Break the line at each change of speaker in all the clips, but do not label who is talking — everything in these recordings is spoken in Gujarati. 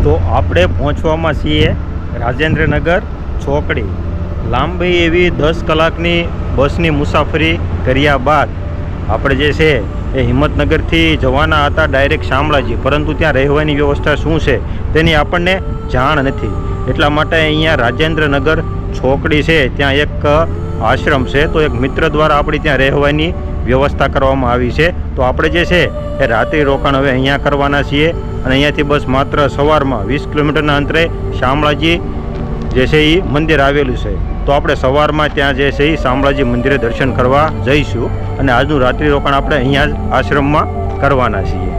તો આપણે પહોંચવામાં છીએ રાજેન્દ્રનગર ચોકડી। લાંબી એવી 10 કલાકની બસની મુસાફરી કર્યા બાદ આપણે જે છે એ હિંમતનગરથી જવાના હતા ડાયરેક્ટ શામળાજી, પરંતુ ત્યાં રહેવાની વ્યવસ્થા શું છે તેની આપણને જાણ નથી। એટલા માટે અહીંયા રાજેન્દ્રનગર ચોકડી છે ત્યાં એક આશ્રમ છે, તો એક મિત્ર દ્વારા આપણી ત્યાં રહેવાની વ્યવસ્થા કરવામાં આવી છે। તો આપણે જે છે એ રાત્રિ રોકાણ હવે અહીંયા કરવાના છીએ અને અહીંયાથી બસ માત્ર સવારમાં 20 કિલોમીટરના અંતરે શામળાજી જે છે એ મંદિર આવેલું છે। તો આપણે સવારમાં ત્યાં જે છે એ શામળાજી મંદિરે દર્શન કરવા જઈશું અને આજનું રાત્રિ રોકાણ આપણે અહીંયા જ આશ્રમમાં કરવાના છીએ।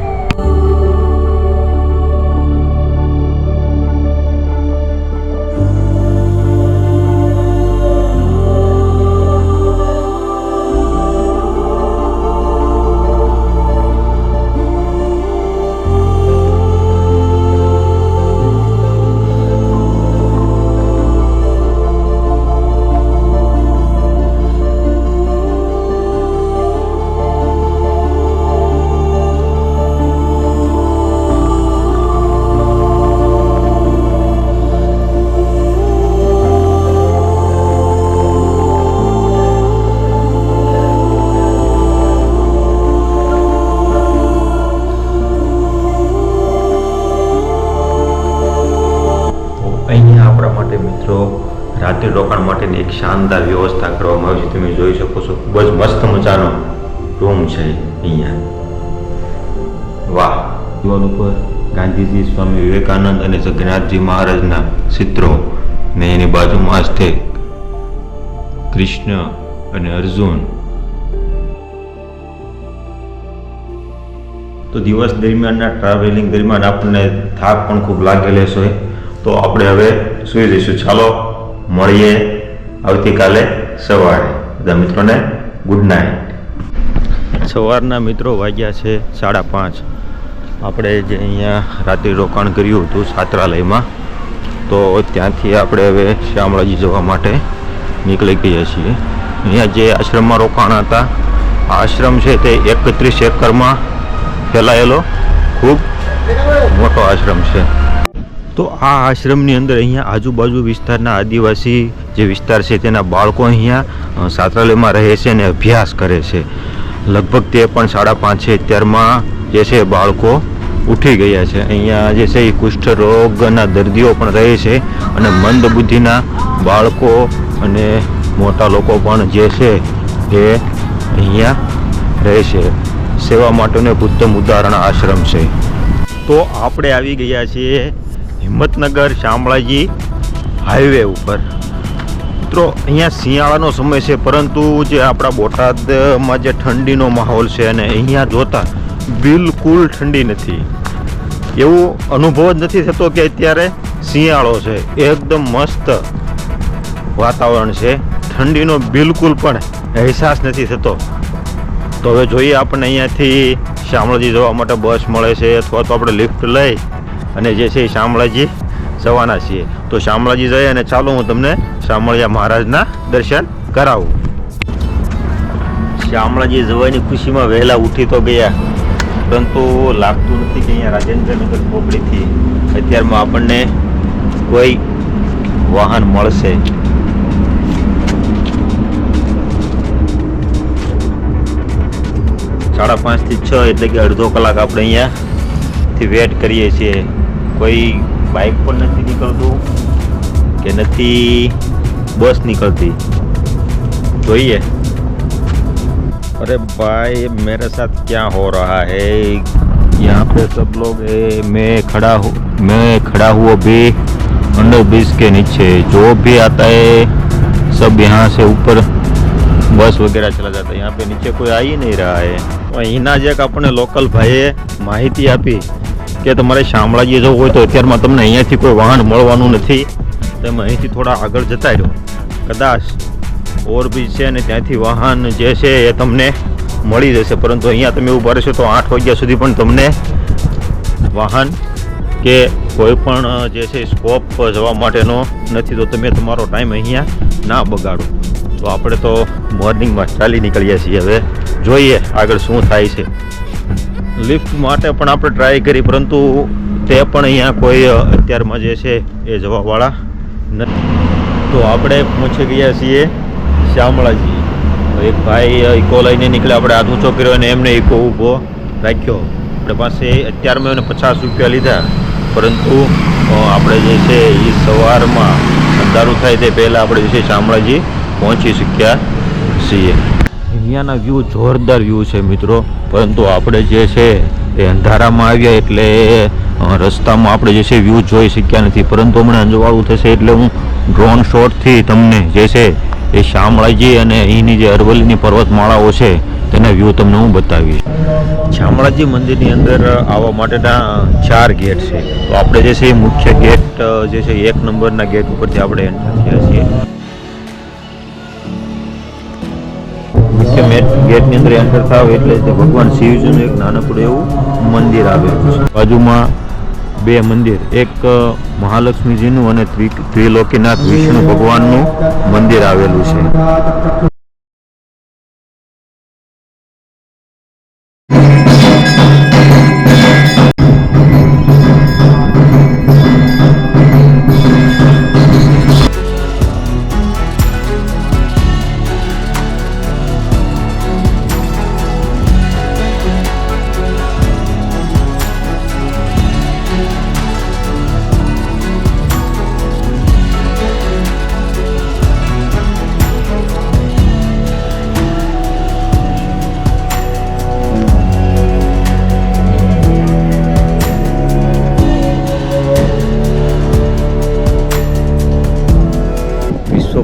અહીંયા આપણા માટે મિત્રો રાત્રિ રોકાણ માટેની એક શાનદાર વ્યવસ્થા કરવામાં આવી છે। તમે જોઈ શકો છો, ખૂબ જ મસ્ત મજાનો રૂમ છે અહીંયા। વાહ! દિવાલ ઉપર ગાંધીજી, સ્વામી વિવેકાનંદ અને જગન્નાથજી મહારાજના ચિત્રો ને એની બાજુમાં જ તે કૃષ્ણ અને અર્જુન। તો દિવસ દરમિયાનના ટ્રાવેલિંગ દરમિયાન આપણને થાક પણ ખૂબ લાગેલો છે, તો આપણે હવે સૂઈ જઈશું। ચાલો મળીએ આવતીકાલે સવારે। બધા મિત્રોને ગુડ નાઇટ। સવારના મિત્રો વાગ્યા છે 5:30। આપણે જે અહીંયા રાત્રિ રોકાણ કર્યું હતું છાત્રાલયમાં, તો ત્યાંથી આપણે હવે શામળાજી જવા માટે નીકળી ગયા છીએ। અહીંયા જે આશ્રમમાં રોકાણ હતા, આશ્રમ છે તે 31 એકરમાં ફેલાયેલો ખૂબ મોટો આશ્રમ છે। તો આ આશ્રમની અંદર અહીંયા આજુબાજુ વિસ્તારના આદિવાસી જે વિસ્તાર છે તેના બાળકો અહીંયા છાત્રાલયમાં રહે છે અને અભ્યાસ કરે છે। લગભગ તે પણ 5:30 છે અત્યારમાં જે છે બાળકો ઉઠી ગયા છે। અહીંયા જે છે એ કુષ્ઠરોગના દર્દીઓ પણ રહે છે અને મંદ બુદ્ધિના બાળકો અને મોટા લોકો પણ જે છે એ અહીંયા રહે છે। સેવા માટેનું એક ઉત્તમ ઉદાહરણ આશ્રમ છે। તો આપણે આવી ગયા છીએ હિંમતનગર શામળાજી હાઈવે ઉપર। મિત્રો અહીંયા શિયાળાનો સમય છે, પરંતુ જે આપણા બોટાદમાં જે ઠંડીનો માહોલ છે અને અહીંયા જોતા બિલકુલ ઠંડી નથી, એવું અનુભવ જ નથી થતો કે અત્યારે શિયાળો છે। એકદમ મસ્ત વાતાવરણ છે, ઠંડીનો બિલકુલ પણ અહેસાસ નથી થતો। તો હવે જોઈએ આપણને અહીંયાથી શામળાજી જવા માટે બસ મળે છે અથવા તો આપણે લિફ્ટ લઈ અને જે છે એ શામળાજી જવાના છીએ। તો શામળાજી જઈએ અને ચાલો હું તમને શામળિયા મહારાજના દર્શન કરાવું। શામળાજી જવાની ખુશીમાં વહેલા ઉઠી તો ગયા, પરંતુ લાગતું નથી કે અહીંયા રાજેન્દ્રનગર ચોકડીથી અત્યારમાં આપણને કોઈ વાહન મળશે। સાડા 5 થી 6 એટલે કે અડધો કલાક આપણે અહીંયાથી વેટ કરીએ છીએ। કોઈ બાઇક પણ નથી નીકળતું કે નથી બસ નીકળતી, જોઈએ। अरे भाई मेरे साथ क्या हो रहा है, यहाँ पे सब लोग मैं खड़ा हुआ भी अंडर ब्रिज के नीचे, जो भी आता है सब यहाँ से ऊपर बस वगैरह चला जाता है। यहाँ पे नीचे कोई आ ही नहीं रहा है। અહીંના જે આપણને લોકલ ભાઈએ માહિતી આપી કે તમારે શામળાજી જવું હોય તો અત્યારમાં તમને અહીંયાથી કોઈ વાહન મળવાનું નથી, તમે અહીંથી થોડા આગળ જતા રહો, કદાચ ઓવરબ્રિજ છે અને ત્યાંથી વાહન જે છે એ તમને મળી જશે। પરંતુ અહીંયા તમે ઊભા રહેશો તો 8 વાગ્યા સુધી પણ તમને વાહન કે કોઈ પણ જે છે સ્કોપ જવા માટેનો નથી, તો તમે તમારો ટાઈમ અહીંયા ના બગાડો। તો આપણે તો મોર્નિંગમાં ચાલી નીકળ્યા છીએ, હવે જોઈએ આગળ શું થાય છે। લિફ્ટ માટે પણ આપણે ટ્રાય કરી, પરંતુ તે પણ અહીંયા કોઈ અત્યારમાં જે છે એ જવાવાળા નથી. તો આપણે પહોંચી ગયા છીએ શામળાજી. એક ભાઈ ઇકો લઈને નીકળે, આપણે હાથ ઊંચો કર્યો અને એમને ઇકો ઊભો રાખ્યો. આપણે પાસે અત્યારમાં એને 50 રૂપિયા લીધા, પરંતુ આપણે જે છે એ સવારમાં અંધારું થાય તે પહેલાં આપણે જે છે શામળાજી પહોંચી શક્યા છીએ. અહીંયાના વ્યૂ જોરદાર વ્યૂ છે મિત્રો, પરંતુ આપણે જે છે એ અંધારામાં આવ્યા એટલે રસ્તામાં આપણે જે છે વ્યૂ જોઈ શક્યા નથી. પરંતુ હમણાં અંજવાળું થશે એટલે હું ડ્રોન શોટથી તમને જે છે એ શામળાજી અને અહીંની જે અરવલ્લીની પર્વતમાળાઓ છે તેના વ્યૂ તમને હું બતાવીશ. શામળાજી મંદિરની અંદર આવવા માટેના 4 ગેટ છે. તો આપણે જે છે એ મુખ્ય ગેટ જે છે 1 નંબરના ગેટ ઉપરથી આપણે એન્ટર થયા છીએ. મુખ્ય ગેટની અંદર એન્ટર થાવ એટલે ભગવાન શિવજીનું એક નાનકડું એવું મંદિર આવેલું છે. બાજુમાં 2 મંદિર, એક મહાલક્ષ્મીજીનું અને ત્રિલોકીનાથ વિષ્ણુ ભગવાનનું મંદિર આવેલું છે.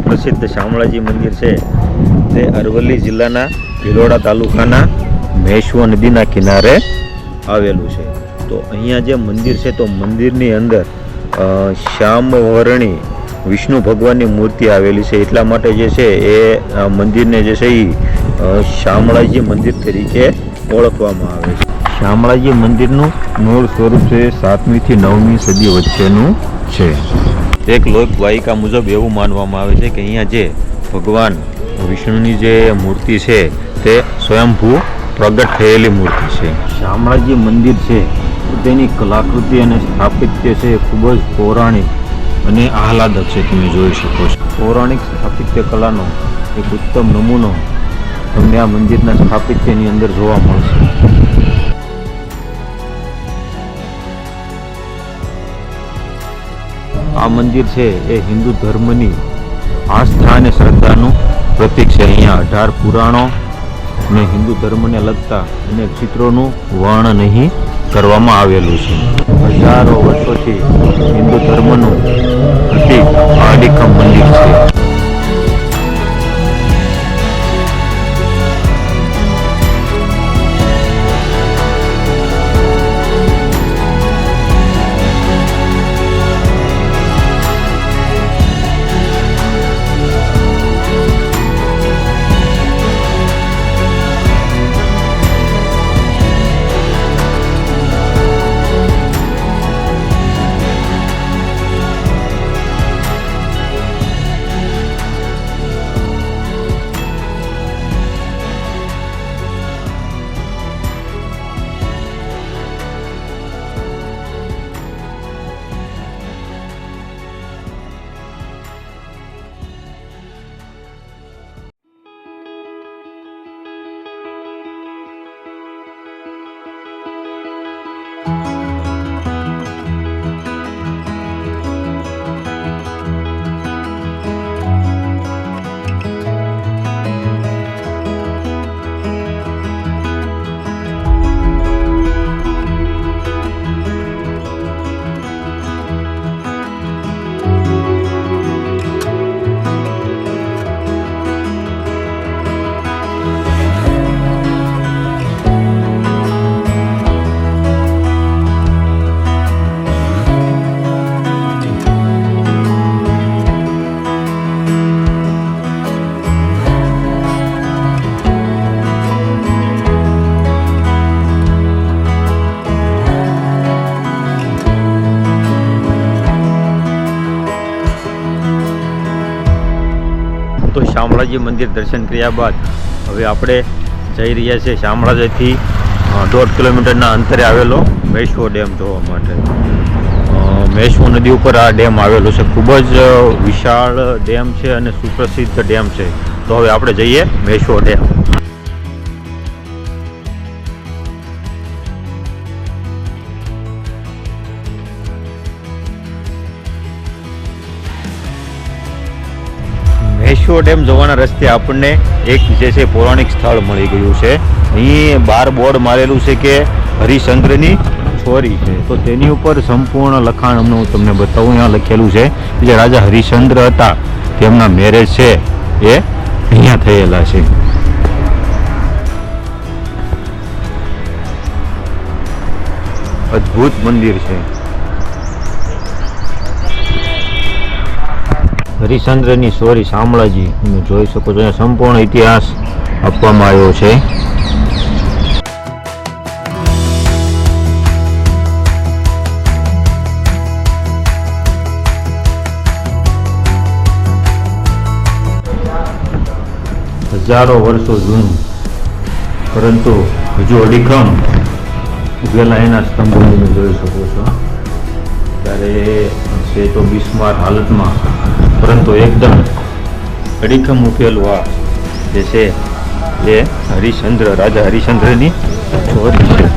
પ્રસિદ્ધ શામળાજી મંદિર છે તે અરવલ્લી જિલ્લાના ભિલોડા તાલુકાના મેશ્વો નદીના કિનારે આવેલું છે. તો અહીંયા જે મંદિર છે તો મંદિરની અંદર શ્યામવર્ણી વિષ્ણુ ભગવાનની મૂર્તિ આવેલી છે. એટલા માટે જે છે એ મંદિરને જે છે એ શામળાજી મંદિર તરીકે ઓળખવામાં આવે છે. શામળાજી મંદિરનું મૂળ સ્વરૂપ છે 7મી થી 9મી સદી વચ્ચેનું છે. એક લોકવાયકા મુજબ એવું માનવામાં આવે છે કે અહીંયા જે ભગવાન વિષ્ણુની જે મૂર્તિ છે તે સ્વયંભૂ પ્રગટ થયેલી મૂર્તિ છે. શામળાજી મંદિર છે તેની કલાકૃતિ અને સ્થાપત્ય છે ખૂબ જ પૌરાણિક અને આહલાદક છે. તમે જોઈ શકો છો પૌરાણિક સ્થાપત્ય કલાનો એક ઉત્તમ નમૂનો તમને આ મંદિરના સ્થાપત્યની અંદર જોવા મળશે. આ મંદિર છે એ હિન્દુ ધર્મની આસ્થા અને શ્રદ્ધાનું પ્રતીક છે. અહીંયા 18 પુરાણો અને હિન્દુ ધર્મને લગતા અનેક ચિત્રોનું વર્ણન અહીં કરવામાં આવેલું છે. હજારો વર્ષોથી હિન્દુ ધર્મનું અતિ અડીખમ મંદિર છે. તો શામળાજી મંદિર દર્શન કર્યા બાદ હવે આપણે જઈ રહ્યા છીએ શામળાજીથી 1.5 કિલોમીટરના અંતરે આવેલો મેશ્વો ડેમ જોવા માટે. મેશ્વો નદી ઉપર આ ડેમ આવેલો છે. ખૂબ જ વિશાળ ડેમ છે અને સુપ્રસિદ્ધ ડેમ છે. તો હવે આપણે જઈએ મેશ્વો ડેમ. મેશ્વો ડેમ જવાના રસ્તે આપણને એક જે છે પૌરાણિક સ્થળ મળી ગયું છે. અહીં બાર બોર્ડ મારેલું છે કે હરિશ્ચંદ્રની છોરી છે. તો તેની ઉપર સંપૂર્ણ લખાણ અમને હું તમને બતાવું. અહીંયા લખેલું છે કે જે રાજા હરિશ્ચંદ્ર હતા તેમના મેરેજ છે એ અહીંયા થયેલા છે. અદ્ભુત મંદિર છે. હરિશ્ચંદ્રની સોરી શામળાજી તમે જોઈ શકો છો. અહીંયા સંપૂર્ણ ઇતિહાસ આપવામાં આવ્યો છે. હજારો વર્ષો જૂનું, પરંતુ હજુ અડીખમ ઉભેલા એના સ્તંભો તમે જોઈ શકો છો. ત્યારે છે તો બિસ્માર હાલતમાં, પરંતુ એકદમ અડીખમ ઉભેલું આ જે છે એ હરિશ્ચંદ્ર, રાજા હરિશ્ચંદ્રની છોરી છે.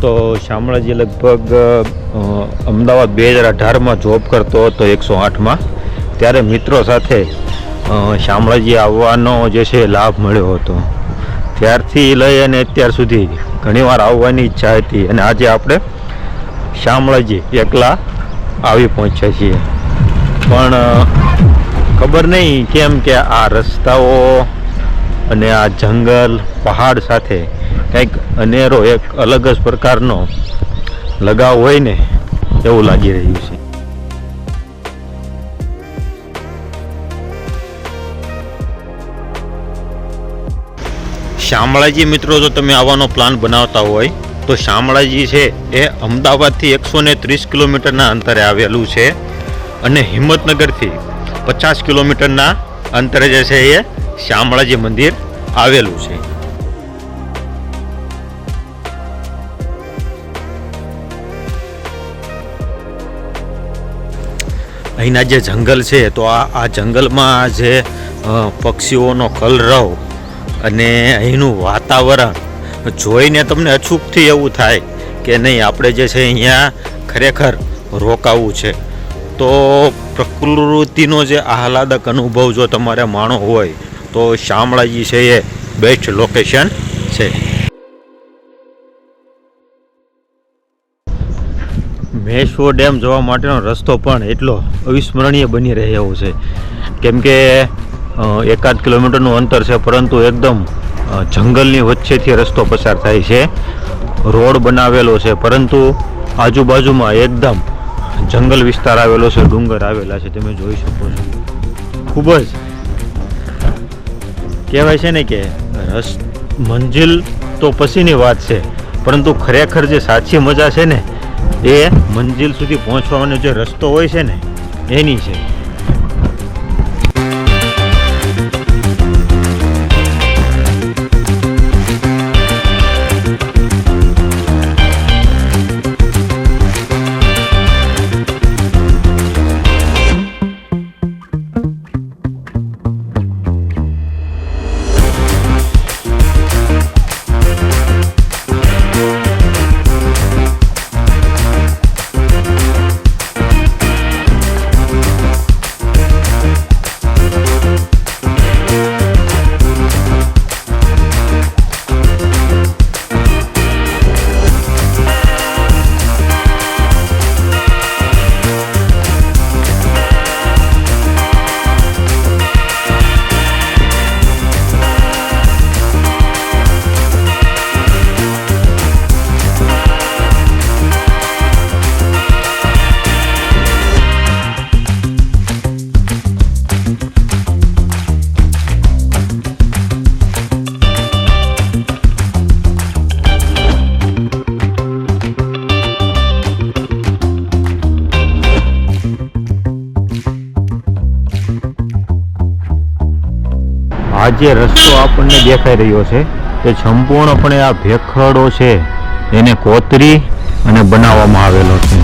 તો શામળાજી લગભગ અમદાવાદ 2018માં જોબ કરતો હતો 108માં. ત્યારે મિત્રો સાથે શામળાજી આવવાનો જે છે લાભ મળ્યો હતો. ત્યારથી લઈ અને અત્યાર સુધી ઘણીવાર આવવાની ઈચ્છા હતી અને આજે આપણે શામળાજી એકલા આવી પહોંચ્યા છીએ. પણ ખબર નહીં કેમ કે આ રસ્તાઓ અને આ જંગલ પહાડ સાથે કંઈક અનેરો એક અલગ જ પ્રકારનો લગાવ હોય ને એવું લાગી રહ્યું છે. શામળાજી મિત્રો, જો તમે આવવાનો પ્લાન બનાવતા હોય તો શામળાજી છે એ અમદાવાદથી 130 કિલોમીટરના અંતરે આવેલું છે અને હિંમતનગરથી 50 કિલોમીટરના અંતરે જે છે એ શામળાજી મંદિર આવેલું છે. અહીંના જે જંગલ છે તો આ જંગલમાં જે પક્ષીઓનો કલરવ અને અહીંનું વાતાવરણ જોઈને તમને અચૂકથી એવું થાય કે નહીં, આપણે જે છે અહીંયા ખરેખર રોકાવું છે. તો પ્રકૃતિનો જે આહલાદક અનુભવ જો તમારે માણવો હોય તો શામળાજી છે એ બેસ્ટ લોકેશન છે. મેશ્વો ડેમ જવા માટેનો રસ્તો પણ એટલો અવિસ્મરણીય બની રહ્યો છે, કેમ કે 1 કિલોમીટરનું અંતર છે, પરંતુ એકદમ જંગલની વચ્ચેથી રસ્તો પસાર થાય છે. રોડ બનાવેલો છે, પરંતુ આજુબાજુમાં એકદમ જંગલ વિસ્તાર આવેલો છે, ડુંગર આવેલા છે, તમે જોઈ શકો છો. ખૂબ જ કહેવાય છે ને કે મંજિલ તો પછીની વાત છે, પરંતુ ખરેખર જે સાચી મજા છે ને એ મંજિલ સુધી પહોંચવાનો જે રસ્તો હોય છે ને એની છે. આ જે રસ્તો આપણને દેખાઈ રહ્યો છે એ સંપૂર્ણપણે આ ભેખડો છે એને કોતરી અને બનાવવામાં આવેલો છે.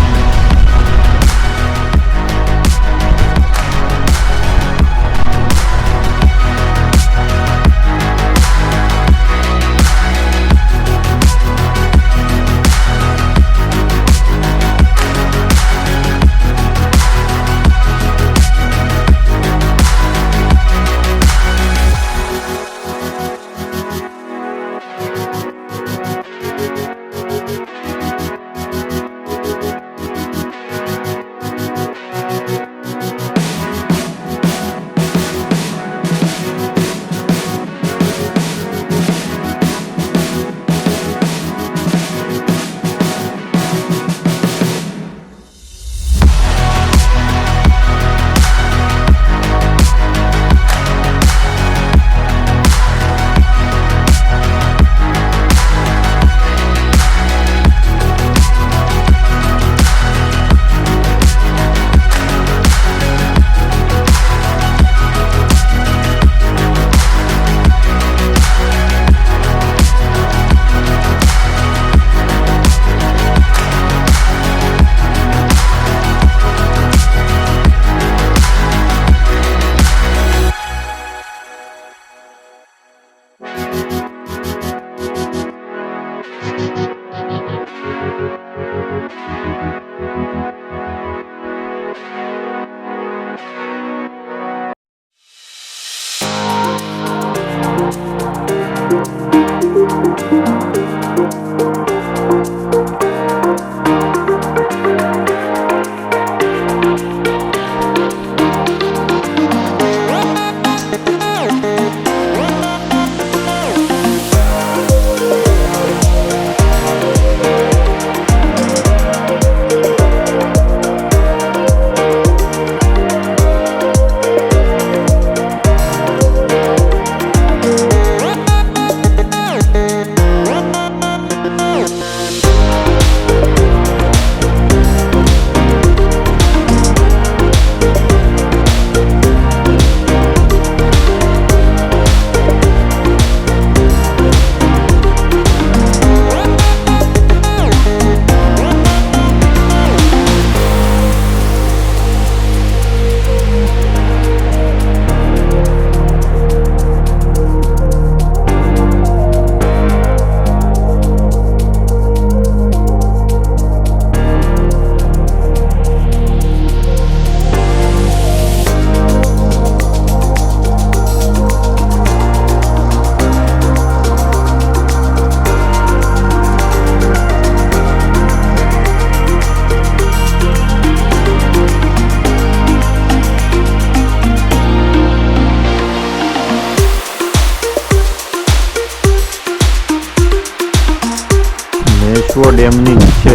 મેશ્વો ડેમની નીચે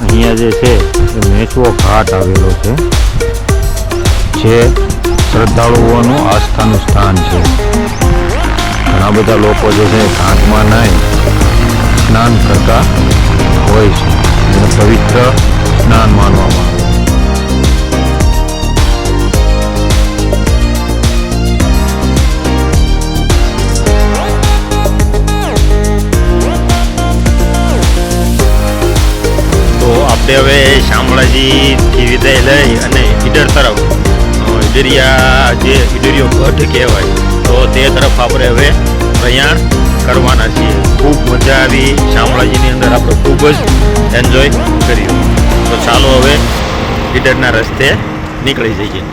અહીંયા જે છે એ મેશ્વો ઘાટ આવેલો છે, જે શ્રદ્ધાળુઓનું આસ્થાનું સ્થાન છે. ઘણા બધા લોકો જે છે ઘાટમાં નાહી સ્નાન કરતા હોય છે, જેને પવિત્ર સ્નાન માનવામાં આવે. હવે શામળાજીથી વિદાય લઈ અને ઈડર તરફ ઈડરિયા જે ઈડરિયો ગઢ કહેવાય તો તે તરફ આપણે હવે પ્રયાણ કરવાના છીએ. ખૂબ મજા આવી શામળાજીની અંદર, આપણે ખૂબ જ એન્જોય કર્યું. તો ચાલો હવે ઈડરના રસ્તે નીકળી જઈએ.